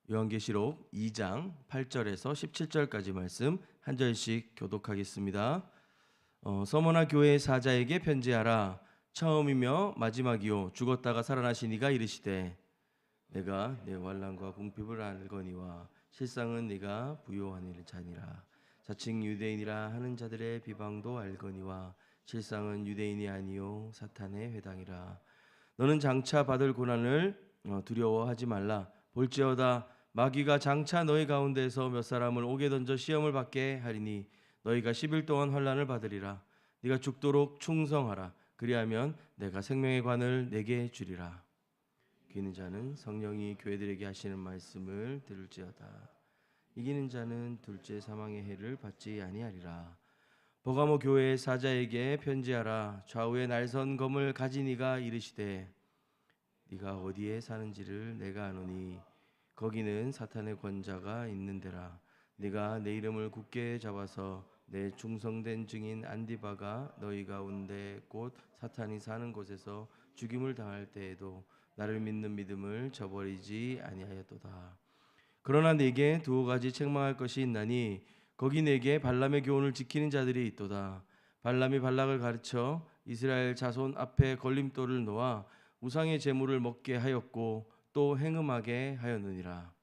요한계시록 2장 8절에서 17절까지 말씀 한 절씩 교독하겠습니다. 서머나 교회의 사자에게 편지하라. 처음이며 마지막이요 죽었다가 살아나신 이가 이르시되 내가 내 환난과 궁핍을 알거니와 실상은 네가 부요한 일 자니라. 자칭 유대인이라 하는 자들의 비방도 알거니와 실상은 유대인이 아니요 사탄의 회당이라. 너는 장차 받을 고난을 두려워하지 말라. 볼지어다 마귀가 장차 너희 가운데서 몇 사람을 옥에 던져 시험을 받게 하리니 너희가 10일 동안 환난을 받으리라. 네가 죽도록 충성하라. 그리하면 내가 생명의 관을 내게 주리라. 귀 있는 자는 성령이 교회들에게 하시는 말씀을 들을지어다. 이기는 자는 둘째 사망의 해를 받지 아니하리라. 버가모 교회의 사자에게 편지하라. 좌우에 날선 검을 가진 이가 이르시되 네가 어디에 사는지를 내가 아노니 거기는 사탄의 권자가 있는 데라. 네가 내 이름을 굳게 잡아서 내 충성된 증인 안디바가 너희 가운데 곧 사탄이 사는 곳에서 죽임을 당할 때에도 나를 믿는 믿음을 저버리지 아니하였도다. 그러나 네게 두 가지 책망할 것이 있나니 거기 네게 발람의 교훈을 지키는 자들이 있도다. 발람이 발락을 가르쳐 이스라엘 자손 앞에 걸림돌을 놓아 우상의 제물을 먹게 하였고 또 행음하게 하였느니라.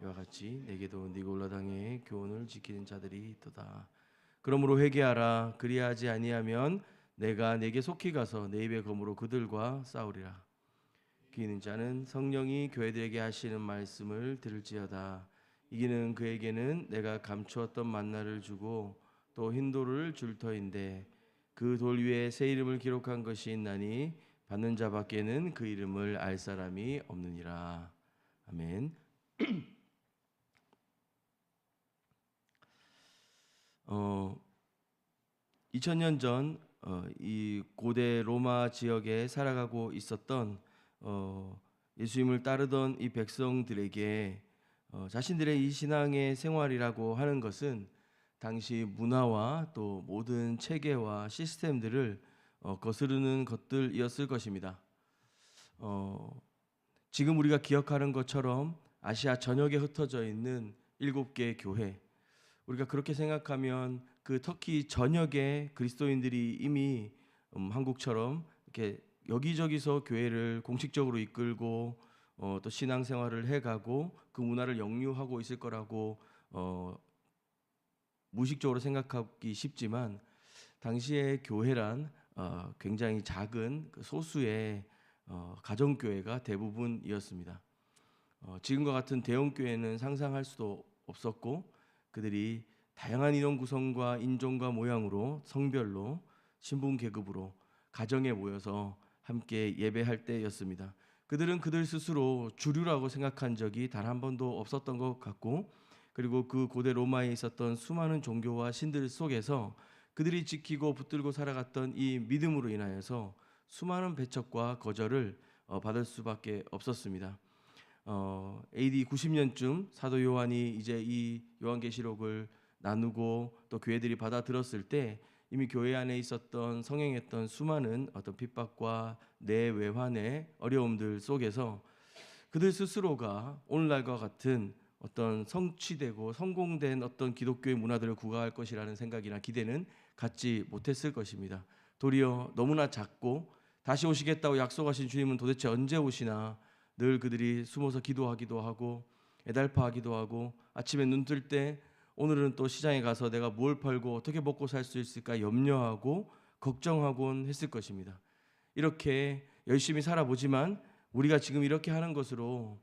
이와 같이 내게도 니골라 당의 교훈을 지키는 자들이 있도다. 그러므로 회개하라. 그리하지 아니하면 내가 내게 속히 가서 내 입의 검으로 그들과 싸우리라. 귀 있는 자는 성령이 교회들에게 하시는 말씀을 들을지어다. 이기는 그에게는 내가 감추었던 만나를 주고 또 흰 돌을 줄 터인데 그 돌 위에 새 이름을 기록한 것이 있나니 받는 자밖에는 그 이름을 알 사람이 없느니라. 아멘. 2000년 전 이 고대 로마 지역에 살아가고 있었던 예수님을 따르던 이 백성들에게 자신들의 이 신앙의 생활이라고 하는 것은 당시 문화와 또 모든 체계와 시스템들을 거스르는 것들이었을 것입니다. 지금 우리가 기억하는 것처럼 아시아 전역에 흩어져 있는 7개 교회, 우리가 그렇게 생각하면 그 터키 전역의 그리스도인들이 이미 한국처럼 이렇게 여기저기서 교회를 공식적으로 이끌고 또 신앙생활을 해가고 그 문화를 영유하고 있을 거라고 무의식적으로 생각하기 쉽지만 당시의 교회란 굉장히 작은 그 소수의 가정교회가 대부분이었습니다. 지금과 같은 대형교회는 상상할 수도 없었고 그들이 다양한 인원 구성과 인종과 모양으로 성별로 신분 계급으로 가정에 모여서 함께 예배할 때였습니다. 그들은 그들 스스로 주류라고 생각한 적이 단 한 번도 없었던 것 같고 그리고 그 고대 로마에 있었던 수많은 종교와 신들 속에서 그들이 지키고 붙들고 살아갔던 이 믿음으로 인하여서 수많은 배척과 거절을 받을 수밖에 없었습니다. AD 90년쯤 사도 요한이 이제 이 요한계시록을 나누고 또 교회들이 받아들었을 때 이미 교회 안에 있었던 성행했던 수많은 어떤 핍박과 내외환의 어려움들 속에서 그들 스스로가 오늘날과 같은 어떤 성취되고 성공된 어떤 기독교의 문화들을 구가할 것이라는 생각이나 기대는 갖지 못했을 것입니다. 도리어 너무나 작고 다시 오시겠다고 약속하신 주님은 도대체 언제 오시나 늘 그들이 숨어서 기도하기도 하고 애달파하기도 하고 아침에 눈 뜰 때 오늘은 또 시장에 가서 내가 뭘 팔고 어떻게 먹고 살 수 있을까 염려하고 걱정하곤 했을 것입니다. 이렇게 열심히 살아보지만 우리가 지금 이렇게 하는 것으로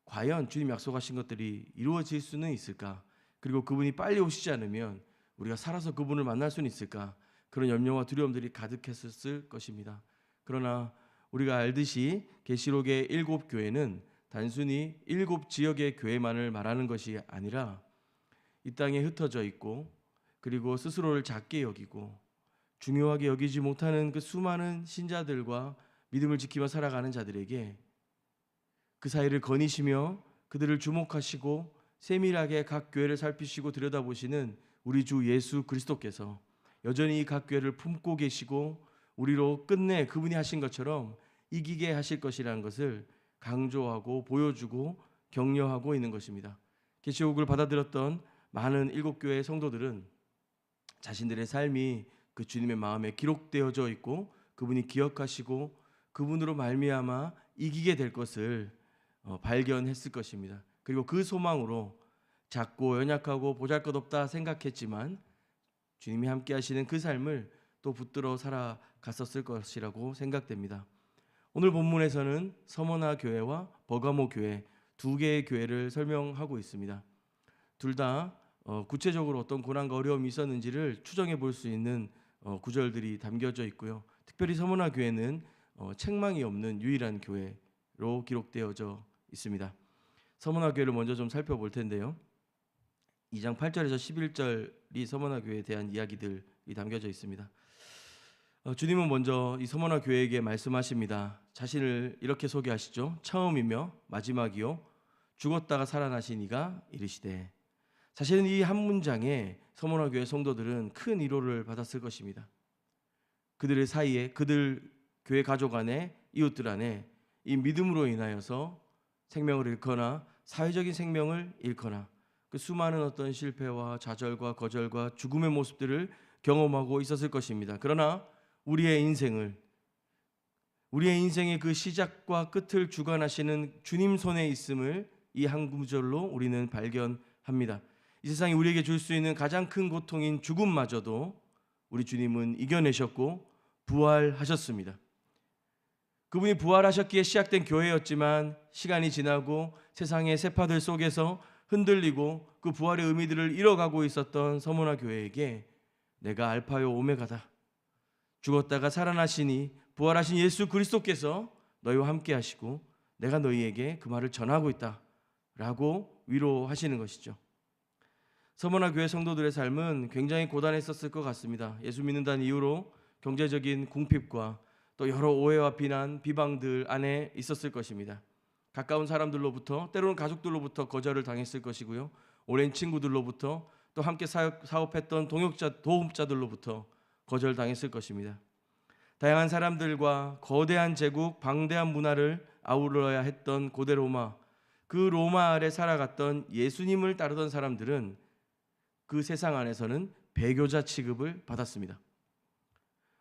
과연 주님 약속하신 것들이 이루어질 수는 있을까? 그리고 그분이 빨리 오시지 않으면 우리가 살아서 그분을 만날 수는 있을까? 그런 염려와 두려움들이 가득했을 것입니다. 그러나 우리가 알듯이 계시록의 7교회는 단순히 7지역의 교회만을 말하는 것이 아니라 이 땅에 흩어져 있고 그리고 스스로를 작게 여기고 중요하게 여기지 못하는 그 수많은 신자들과 믿음을 지키며 살아가는 자들에게 그 사이를 거니시며 그들을 주목하시고 세밀하게 각 교회를 살피시고 들여다보시는 우리 주 예수 그리스도께서 여전히 각 교회를 품고 계시고 우리로 끝내 그분이 하신 것처럼 이기게 하실 것이라는 것을 강조하고 보여주고 격려하고 있는 것입니다. 계시록을 받아들였던 많은 7교회 성도들은 자신들의 삶이 그 주님의 마음에 기록되어져 있고 그분이 기억하시고 그분으로 말미암아 이기게 될 것을 발견했을 것입니다. 그리고 그 소망으로 작고 연약하고 보잘것없다 생각했지만 주님이 함께 하시는 그 삶을 또 붙들어 살아갔었을 것이라고 생각됩니다. 오늘 본문에서는 서머나 교회와 버가모 교회 두 개의 교회를 설명하고 있습니다. 둘 다 구체적으로 어떤 고난과 어려움이 있었는지를 추정해 볼 수 있는 구절들이 담겨져 있고요. 특별히 서머나 교회는 책망이 없는 유일한 교회로 기록되어져 있습니다. 서머나 교회를 먼저 좀 살펴볼 텐데요. 2장 8절에서 11절이 서머나 교회에 대한 이야기들이 담겨져 있습니다. 주님은 먼저 이 서머나 교회에게 말씀하십니다. 자신을 이렇게 소개하시죠. 처음이며 마지막이요 죽었다가 살아나신 이가 이르시되. 사실은 이 한 문장에 서머나 교회 성도들은 큰 위로를 받았을 것입니다. 그들의 사이에, 그들 교회 가족 안에, 이웃들 안에 이 믿음으로 인하여서 생명을 잃거나 사회적인 생명을 잃거나 그 수많은 어떤 실패와 좌절과 거절과 죽음의 모습들을 경험하고 있었을 것입니다. 그러나 우리의 인생의 그 시작과 끝을 주관하시는 주님 손에 있음을 이 한 구절로 우리는 발견합니다. 이 세상이 우리에게 줄 수 있는 가장 큰 고통인 죽음마저도 우리 주님은 이겨내셨고 부활하셨습니다. 그분이 부활하셨기에 시작된 교회였지만 시간이 지나고 세상의 세파들 속에서 흔들리고 그 부활의 의미들을 잃어가고 있었던 서머나 교회에게 내가 알파요 오메가다. 죽었다가 살아나시니 부활하신 예수 그리스도께서 너희와 함께 하시고 내가 너희에게 그 말을 전하고 있다 라고 위로하시는 것이죠. 서머나 교회 성도들의 삶은 굉장히 고단했었을 것 같습니다. 예수 믿는다는 이유로 경제적인 궁핍과 또 여러 오해와 비난, 비방들 안에 있었을 것입니다. 가까운 사람들로부터 때로는 가족들로부터 거절을 당했을 것이고요. 오랜 친구들로부터 또 함께 사업했던 도움자들로부터 거절당했을 것입니다. 다양한 사람들과 거대한 제국, 방대한 문화를 아우러야 했던 고대 로마, 그 로마 아래 살아갔던 예수님을 따르던 사람들은 그 세상 안에서는 배교자 취급을 받았습니다.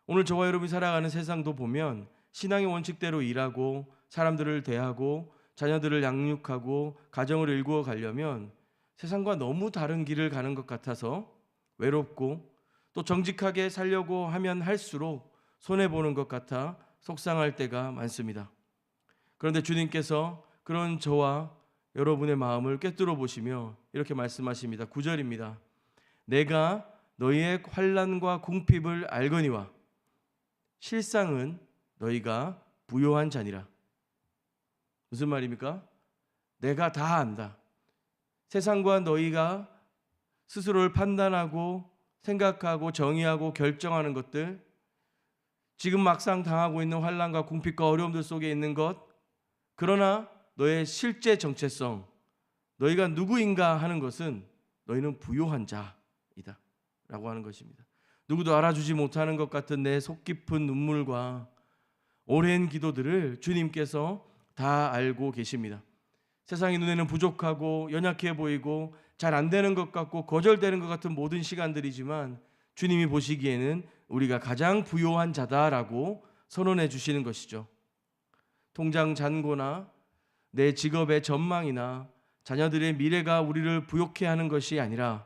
오늘 저와 여러분이 살아가는 세상도 보면 신앙의 원칙대로 일하고 사람들을 대하고 자녀들을 양육하고 가정을 일구어 가려면 세상과 너무 다른 길을 가는 것 같아서 외롭고 또 정직하게 살려고 하면 할수록 손해보는 것 같아 속상할 때가 많습니다. 그런데 주님께서 그런 저와 여러분의 마음을 꿰뚫어 보시며 이렇게 말씀하십니다. 9절입니다. 내가 너희의 환난과 궁핍을 알거니와 실상은 너희가 부요한 자니라. 무슨 말입니까? 내가 다 안다. 세상과 너희가 스스로를 판단하고 생각하고 정의하고 결정하는 것들, 지금 막상 당하고 있는 환난과 궁핍과 어려움들 속에 있는 것, 그러나 너의 실제 정체성, 너희가 누구인가 하는 것은 너희는 부요한 자이다 라고 하는 것입니다. 누구도 알아주지 못하는 것 같은 내 속 깊은 눈물과 오랜 기도들을 주님께서 다 알고 계십니다. 세상의 눈에는 부족하고 연약해 보이고 잘 안 되는 것 같고 거절되는 것 같은 모든 시간들이지만 주님이 보시기에는 우리가 가장 부요한 자다라고 선언해 주시는 것이죠. 통장 잔고나 내 직업의 전망이나 자녀들의 미래가 우리를 부욕해 하는 것이 아니라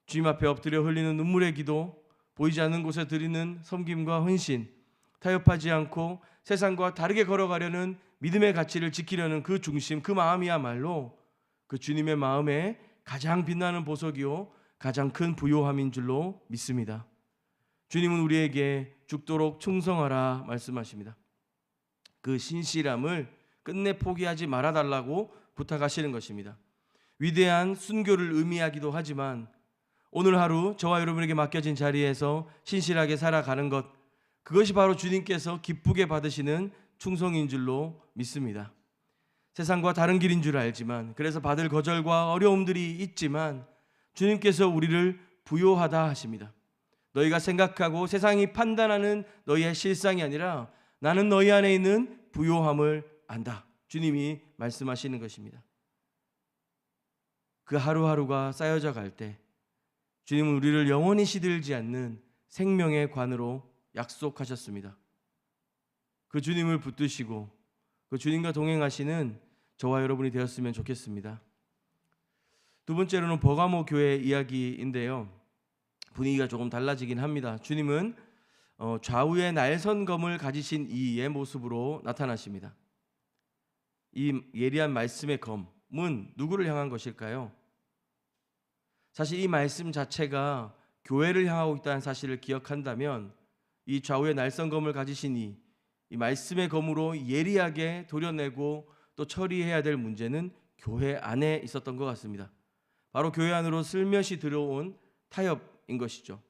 주님 앞에 엎드려 흘리는 눈물의 기도, 보이지 않는 곳에 드리는 섬김과 헌신, 타협하지 않고 세상과 다르게 걸어가려는 믿음의 가치를 지키려는 그 중심, 그 마음이야말로 그 주님의 마음에 가장 빛나는 보석이요 가장 큰 부요함인 줄로 믿습니다. 주님은 우리에게 죽도록 충성하라 말씀하십니다. 그 신실함을 끝내 포기하지 말아달라고 부탁하시는 것입니다. 위대한 순교를 의미하기도 하지만 오늘 하루 저와 여러분에게 맡겨진 자리에서 신실하게 살아가는 것, 그것이 바로 주님께서 기쁘게 받으시는 충성인 줄로 믿습니다. 세상과 다른 길인 줄 알지만, 그래서 받을 거절과 어려움들이 있지만 주님께서 우리를 부요하다 하십니다. 너희가 생각하고 세상이 판단하는 너희의 실상이 아니라 나는 너희 안에 있는 부요함을 안다. 주님이 말씀하시는 것입니다. 그 하루하루가 쌓여져 갈 때 주님은 우리를 영원히 시들지 않는 생명의 관으로 약속하셨습니다. 그 주님을 붙드시고 그 주님과 동행하시는 저와 여러분이 되었으면 좋겠습니다. 두 번째로는 버가모 교회 이야기인데요. 분위기가 조금 달라지긴 합니다. 주님은 좌우에 날선검을 가지신 이의 모습으로 나타나십니다. 이 예리한 말씀의 검은 누구를 향한 것일까요? 사실 이 말씀 자체가 교회를 향하고 있다는 사실을 기억한다면 이 좌우에 날선검을 가지신 이 말씀의 검으로 예리하게 도려내고 또 처리해야 될 문제는 교회 안에 있었던 것 같습니다. 바로 교회 안으로 슬며시 들어온 타협인 것이죠.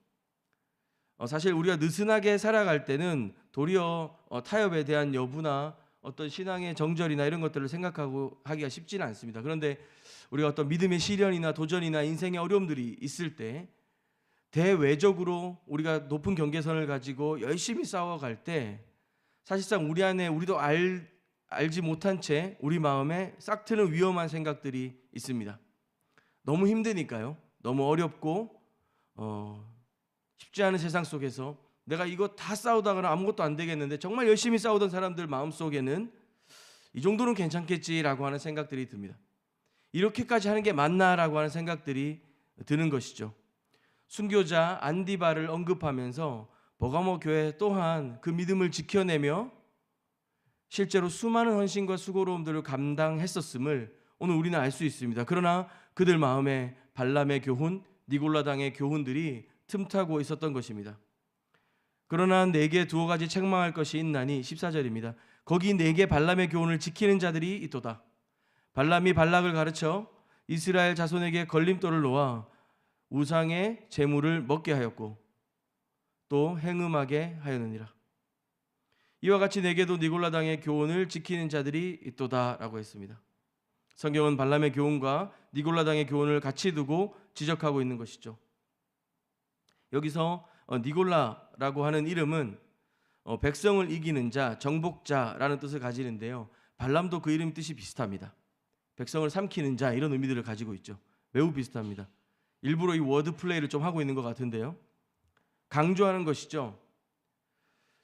사실 우리가 느슨하게 살아갈 때는 도리어 타협에 대한 여부나 어떤 신앙의 정절이나 이런 것들을 생각하고 하기가 쉽지는 않습니다. 그런데 우리가 어떤 믿음의 시련이나 도전이나 인생의 어려움들이 있을 때 대외적으로 우리가 높은 경계선을 가지고 열심히 싸워갈 때 사실상 우리 안에 우리도 알지 못한 채 우리 마음에 싹 트는 위험한 생각들이 있습니다. 너무 힘드니까요. 너무 어렵고 쉽지 않은 세상 속에서 내가 이거 다 싸우다가는 아무것도 안 되겠는데 정말 열심히 싸우던 사람들 마음속에는 이 정도는 괜찮겠지라고 하는 생각들이 듭니다. 이렇게까지 하는 게 맞나라고 하는 생각들이 드는 것이죠. 순교자 안디바를 언급하면서 버가모 교회 또한 그 믿음을 지켜내며 실제로 수많은 헌신과 수고로움들을 감당했었음을 오늘 우리는 알 수 있습니다. 그러나 그들 마음에 발람의 교훈, 니골라당의 교훈들이 틈타고 있었던 것입니다. 그러나 내게 두어 가지 책망할 것이 있나니 14절입니다. 거기 내게 발람의 교훈을 지키는 자들이 있도다. 발람이 발락을 가르쳐 이스라엘 자손에게 걸림돌을 놓아 우상의 제물을 먹게 하였고 또 행음하게 하였느니라. 이와 같이 내게도 니골라당의 교훈을 지키는 자들이 있도다라고 했습니다. 성경은 발람의 교훈과 니골라당의 교훈을 같이 두고 지적하고 있는 것이죠. 여기서 니골라라고 하는 이름은 백성을 이기는 자, 정복자라는 뜻을 가지는데요. 발람도 그 이름 뜻이 비슷합니다. 백성을 삼키는 자 이런 의미들을 가지고 있죠. 매우 비슷합니다. 일부러 이 워드 플레이를 좀 하고 있는 것 같은데요. 강조하는 것이죠.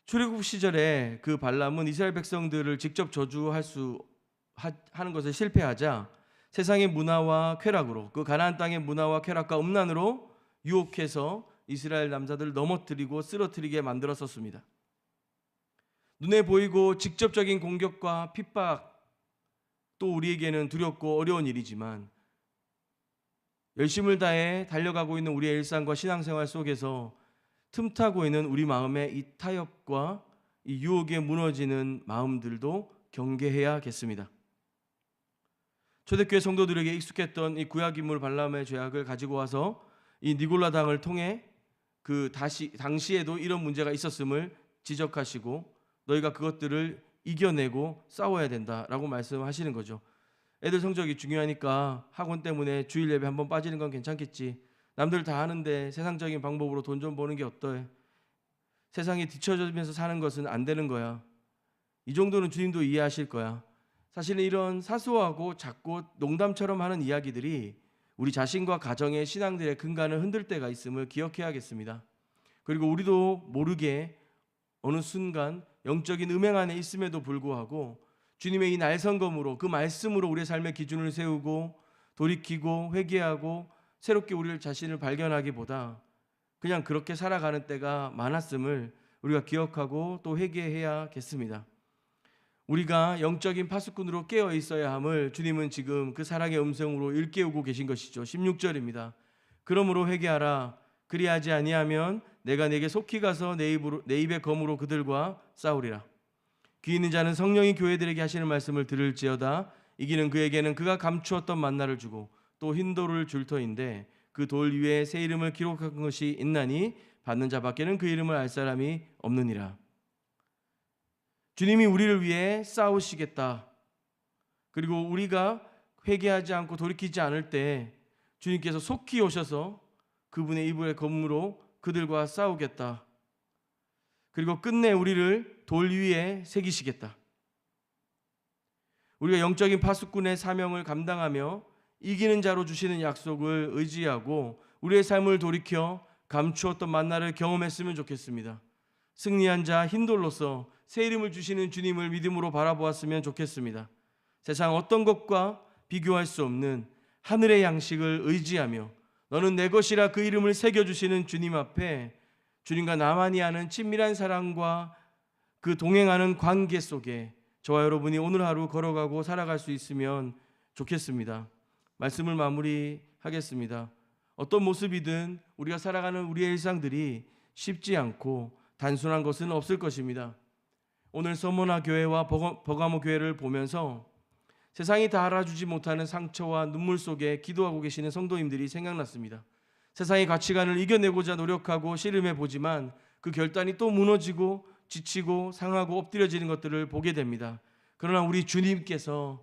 출애굽 시절에 그 발람은 이스라엘 백성들을 직접 하는 것에 실패하자 세상의 문화와 쾌락으로 그 가나안 땅의 문화와 쾌락과 음란으로 유혹해서 이스라엘 남자들을 넘어뜨리고 쓰러뜨리게 만들었었습니다. 눈에 보이고 직접적인 공격과 핍박 또 우리에게는 두렵고 어려운 일이지만 열심을 다해 달려가고 있는 우리의 일상과 신앙생활 속에서 틈타고 있는 우리 마음의 이 타협과 이 유혹에 무너지는 마음들도 경계해야겠습니다. 초대교회 성도들에게 익숙했던 이 구약 인물 발람의 죄악을 가지고 와서 이 니골라당을 통해 당시에도 이런 문제가 있었음을 지적하시고 너희가 그것들을 이겨내고 싸워야 된다라고 말씀하시는 거죠. 애들 성적이 중요하니까 학원 때문에 주일 예배 한번 빠지는 건 괜찮겠지. 남들 다 하는데 세상적인 방법으로 돈 좀 버는 게 어때? 세상에 뒤처지면서 사는 것은 안 되는 거야. 이 정도는 주님도 이해하실 거야. 사실은 이런 사소하고 작고 농담처럼 하는 이야기들이 우리 자신과 가정의 신앙들의 근간을 흔들 때가 있음을 기억해야겠습니다. 그리고 우리도 모르게 어느 순간 영적인 음행 안에 있음에도 불구하고 주님의 이 날선검으로 그 말씀으로 우리의 삶의 기준을 세우고 돌이키고 회개하고 새롭게 우리 자신을 발견하기보다 그냥 그렇게 살아가는 때가 많았음을 우리가 기억하고 또 회개해야겠습니다. 우리가 영적인 파수꾼으로 깨어 있어야 함을 주님은 지금 그 사랑의 음성으로 일깨우고 계신 것이죠. 16절입니다. 그러므로 회개하라. 그리하지 아니하면 내가 내게 속히 가서 내 입의 검으로 그들과 싸우리라. 귀 있는 자는 성령이 교회들에게 하시는 말씀을 들을지어다. 이기는 그에게는 그가 감추었던 만나를 주고 또 흰 돌을 줄 터인데 그 돌 위에 새 이름을 기록한 것이 있나니 받는 자밖에는 그 이름을 알 사람이 없느니라. 주님이 우리를 위해 싸우시겠다. 그리고 우리가 회개하지 않고 돌이키지 않을 때 주님께서 속히 오셔서 그분의 이불의 검으로 그들과 싸우겠다. 그리고 끝내 우리를 돌 위에 새기시겠다. 우리가 영적인 파수꾼의 사명을 감당하며 이기는 자로 주시는 약속을 의지하고 우리의 삶을 돌이켜 감추었던 만나를 경험했으면 좋겠습니다. 승리한 자 흰돌로서 새 이름을 주시는 주님을 믿음으로 바라보았으면 좋겠습니다. 세상 어떤 것과 비교할 수 없는 하늘의 양식을 의지하며 너는 내 것이라 그 이름을 새겨주시는 주님 앞에 주님과 나만이 아는 친밀한 사랑과 그 동행하는 관계 속에 저와 여러분이 오늘 하루 걸어가고 살아갈 수 있으면 좋겠습니다. 말씀을 마무리하겠습니다. 어떤 모습이든 우리가 살아가는 우리의 일상들이 쉽지 않고 단순한 것은 없을 것입니다. 오늘 서머나 교회와 버가모 교회를 보면서 세상이 다 알아주지 못하는 상처와 눈물 속에 기도하고 계시는 성도님들이 생각났습니다. 세상의 가치관을 이겨내고자 노력하고 씨름해 보지만 그 결단이 또 무너지고 지치고 상하고 엎드려지는 것들을 보게 됩니다. 그러나 우리 주님께서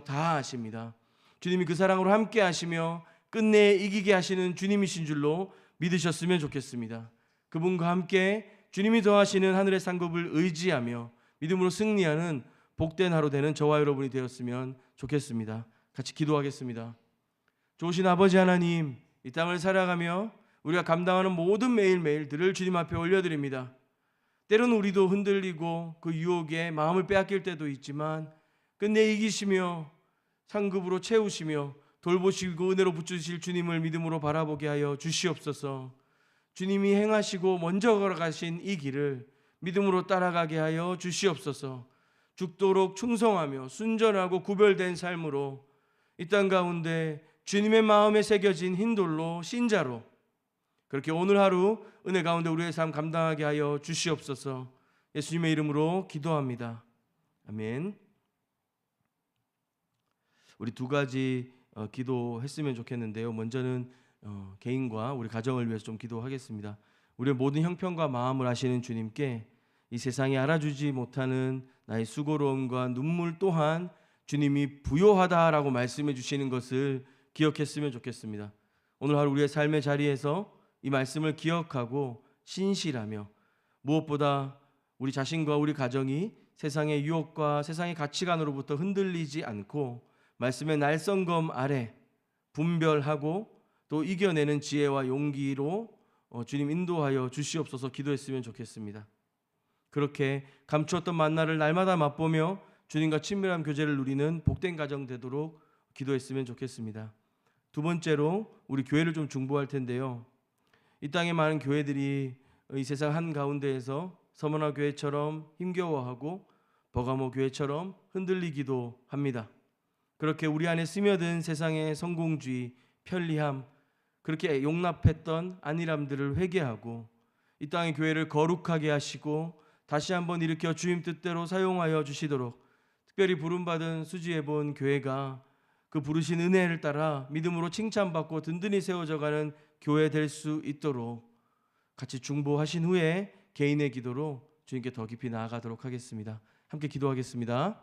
다 아십니다. 주님이 그 사랑으로 함께 하시며 끝내 이기게 하시는 주님이신 줄로 믿으셨으면 좋겠습니다. 그분과 함께 주님이 더하시는 하늘의 상급을 의지하며 믿음으로 승리하는 복된 하루 되는 저와 여러분이 되었으면 좋겠습니다. 같이 기도하겠습니다. 좋으신 아버지 하나님, 이 땅을 살아가며 우리가 감당하는 모든 매일매일들을 주님 앞에 올려드립니다. 때로는 우리도 흔들리고 그 유혹에 마음을 빼앗길 때도 있지만 끝내 이기시며 상급으로 채우시며 돌보시고 은혜로 붙여주실 주님을 믿음으로 바라보게 하여 주시옵소서. 주님이 행하시고 먼저 걸어가신 이 길을 믿음으로 따라가게 하여 주시옵소서. 죽도록 충성하며 순전하고 구별된 삶으로 이 땅 가운데 주님의 마음에 새겨진 흰돌로 신자로 그렇게 오늘 하루 은혜 가운데 우리의 삶 감당하게 하여 주시옵소서. 예수님의 이름으로 기도합니다. 아멘. 우리 두 가지 기도했으면 좋겠는데요. 먼저는 개인과 우리 가정을 위해서 좀 기도하겠습니다. 우리의 모든 형편과 마음을 아시는 주님께 이 세상이 알아주지 못하는 나의 수고로움과 눈물 또한 주님이 부요하다라고 말씀해 주시는 것을 기억했으면 좋겠습니다. 오늘 하루 우리의 삶의 자리에서 이 말씀을 기억하고 신실하며 무엇보다 우리 자신과 우리 가정이 세상의 유혹과 세상의 가치관으로부터 흔들리지 않고 말씀의 날성검 아래 분별하고 또 이겨내는 지혜와 용기로 주님 인도하여 주시옵소서 기도했으면 좋겠습니다. 그렇게 감추었던 만나를 날마다 맛보며 주님과 친밀한 교제를 누리는 복된 가정 되도록 기도했으면 좋겠습니다. 두 번째로 우리 교회를 좀 중보할 텐데요. 이 땅의 많은 교회들이 이 세상 한가운데에서 서머나 교회처럼 힘겨워하고 버가모 교회처럼 흔들리기도 합니다. 그렇게 우리 안에 스며든 세상의 성공주의, 편리함, 그렇게 용납했던 안일함들을 회개하고 이 땅의 교회를 거룩하게 하시고 다시 한번 일으켜 주님 뜻대로 사용하여 주시도록 특별히 부름받은 수지해본 교회가 그 부르신 은혜를 따라 믿음으로 칭찬받고 든든히 세워져가는 교회 될 수 있도록 같이 중보하신 후에 개인의 기도로 주님께 더 깊이 나아가도록 하겠습니다. 함께 기도하겠습니다.